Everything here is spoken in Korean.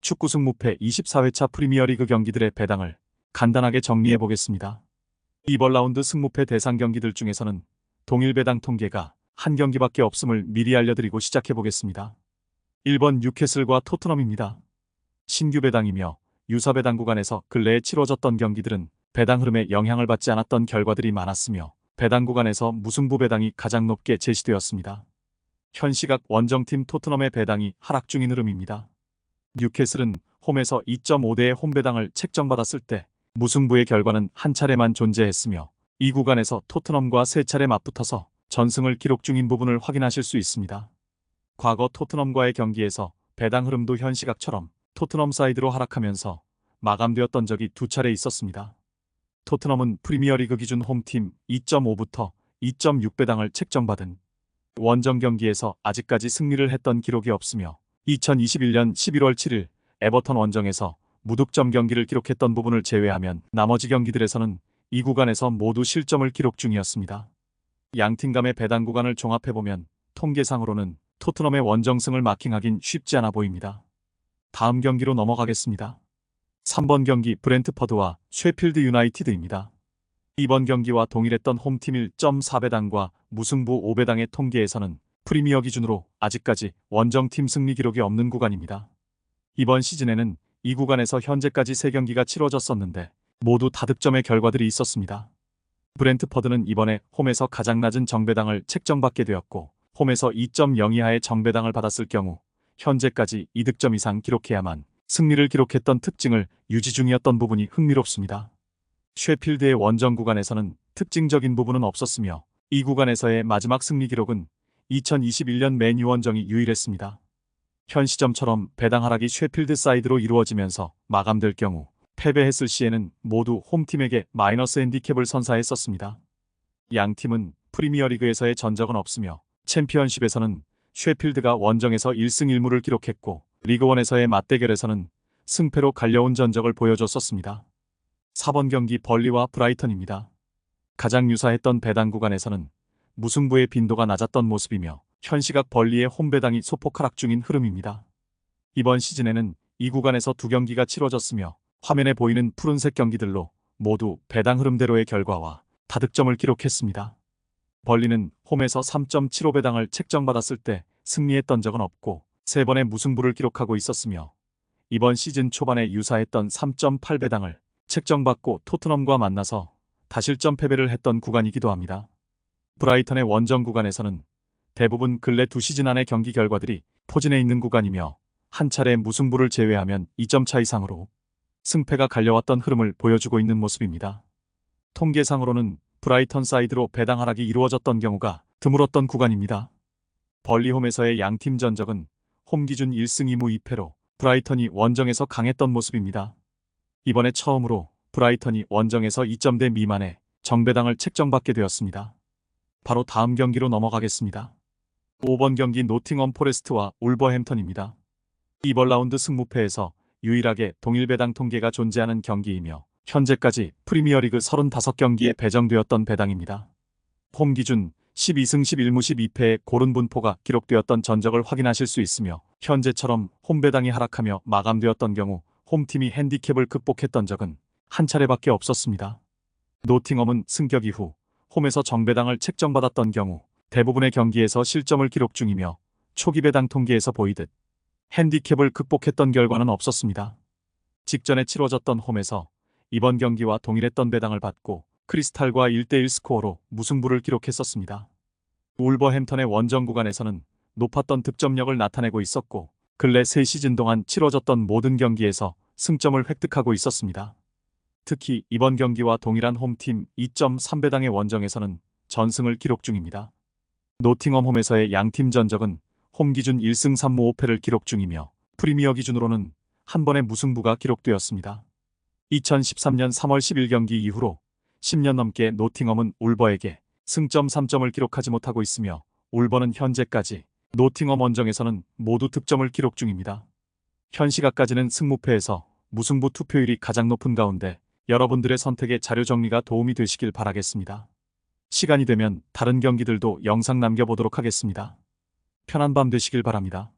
축구 승무패 24회차 프리미어리그 경기들의 배당을 간단하게 정리해 보겠습니다. 이번 라운드 승무패 대상 경기들 중에서는 동일 배당 통계가 한 경기밖에 없음을 미리 알려드리고 시작해 보겠습니다. 1번 뉴캐슬과 토트넘입니다. 신규 배당이며 유사 배당 구간에서 근래에 치러졌던 경기들은 배당 흐름에 영향을 받지 않았던 결과들이 많았으며 배당 구간에서 무승부 배당이 가장 높게 제시되었습니다. 현 시각 원정팀 토트넘의 배당이 하락 중인 흐름입니다. 뉴캐슬은 홈에서 2.5대의 홈배당을 책정받았을 때 무승부의 결과는 한 차례만 존재했으며 이 구간에서 토트넘과 3차례 맞붙어서 전승을 기록 중인 부분을 확인하실 수 있습니다. 과거 토트넘과의 경기에서 배당 흐름도 현 시각처럼 토트넘 사이드로 하락하면서 마감되었던 적이 2차례 있었습니다. 토트넘은 프리미어리그 기준 홈팀 2.5부터 2.6배당을 책정받은 원정 경기에서 아직까지 승리를 했던 기록이 없으며 2021년 11월 7일 에버턴 원정에서 무득점 경기를 기록했던 부분을 제외하면 나머지 경기들에서는 이 구간에서 모두 실점을 기록 중이었습니다. 양팀 간의 배당 구간을 종합해보면 통계상으로는 토트넘의 원정승을 마킹하긴 쉽지 않아 보입니다. 다음 경기로 넘어가겠습니다. 3번 경기 브렌트퍼드와 쉐필드 유나이티드입니다. 이번 경기와 동일했던 홈팀 1.4배당과 무승부 5배당의 통계에서는 프리미어 기준으로 아직까지 원정팀 승리 기록이 없는 구간입니다. 이번 시즌에는 이 구간에서 현재까지 3경기가 치러졌었는데 모두 다득점의 결과들이 있었습니다. 브렌트퍼드는 이번에 홈에서 가장 낮은 정배당을 책정받게 되었고 홈에서 2.0 이하의 정배당을 받았을 경우 현재까지 2득점 이상 기록해야만 승리를 기록했던 특징을 유지 중이었던 부분이 흥미롭습니다. 쉐필드의 원정 구간에서는 특징적인 부분은 없었으며 이 구간에서의 마지막 승리 기록은 2021년 맨유 원정이 유일했습니다. 현 시점처럼 배당 하락이 쉐필드 사이드로 이루어지면서 마감될 경우 패배했을 시에는 모두 홈팀에게 마이너스 핸디캡을 선사했었습니다. 양 팀은 프리미어리그에서의 전적은 없으며 챔피언십에서는 쉐필드가 원정에서 1승 1무를 기록했고 리그원에서의 맞대결에서는 승패로 갈려온 전적을 보여줬었습니다. 4번 경기 벌리와 브라이턴입니다. 가장 유사했던 배당 구간에서는 무승부의 빈도가 낮았던 모습이며 현 시각 벌리의 홈배당이 소폭 하락 중인 흐름입니다. 이번 시즌에는 이 구간에서 2경기가 치러졌으며 화면에 보이는 푸른색 경기들로 모두 배당 흐름대로의 결과와 다득점을 기록했습니다. 벌리는 홈에서 3.75배당을 책정받았을 때 승리했던 적은 없고 3번의 무승부를 기록하고 있었으며 이번 시즌 초반에 유사했던 3.8배당을 책정받고 토트넘과 만나서 다실점 패배를 했던 구간이기도 합니다. 브라이턴의 원정 구간에서는 대부분 근래 2시즌 안의 경기 결과들이 포진해 있는 구간이며 한 차례 무승부를 제외하면 2점 차 이상으로 승패가 갈려왔던 흐름을 보여주고 있는 모습입니다. 통계상으로는 브라이턴 사이드로 배당 하락이 이루어졌던 경우가 드물었던 구간입니다. 벌리 홈에서의 양팀 전적은 홈 기준 1승 2무 2패로 브라이턴이 원정에서 강했던 모습입니다. 이번에 처음으로 브라이턴이 원정에서 2점대 미만의 정배당을 책정받게 되었습니다. 바로 다음 경기로 넘어가겠습니다. 5번 경기 노팅엄 포레스트와 울버햄턴입니다. 이번 라운드 승무패에서 유일하게 동일배당 통계가 존재하는 경기이며 현재까지 프리미어리그 35경기에 배정되었던 배당입니다. 홈 기준 12승 11무 12패의 고른 분포가 기록되었던 전적을 확인하실 수 있으며 현재처럼 홈배당이 하락하며 마감되었던 경우 홈팀이 핸디캡을 극복했던 적은 한 차례밖에 없었습니다. 노팅엄은 승격 이후 홈에서 정배당을 책정받았던 경우 대부분의 경기에서 실점을 기록 중이며 초기 배당 통계에서 보이듯 핸디캡을 극복했던 결과는 없었습니다. 직전에 치러졌던 홈에서 이번 경기와 동일했던 배당을 받고 크리스탈과 1대1 스코어로 무승부를 기록했었습니다. 울버햄턴의 원정 구간에서는 높았던 득점력을 나타내고 있었고 근래 3시즌 동안 치러졌던 모든 경기에서 승점을 획득하고 있었습니다. 특히 이번 경기와 동일한 홈팀 2.3배당의 원정에서는 전승을 기록 중입니다. 노팅엄 홈에서의 양팀 전적은 홈 기준 1승 3무 5패를 기록 중이며 프리미어 기준으로는 한 번의 무승부가 기록되었습니다. 2013년 3월 10일 경기 이후로 10년 넘게 노팅엄은 울버에게 승점 3점을 기록하지 못하고 있으며 울버는 현재까지 노팅엄 원정에서는 모두 득점을 기록 중입니다. 현 시각까지는 승무패에서 무승부 투표율이 가장 높은 가운데 여러분들의 선택에 자료 정리가 도움이 되시길 바라겠습니다. 시간이 되면 다른 경기들도 영상 남겨보도록 하겠습니다. 편한 밤 되시길 바랍니다.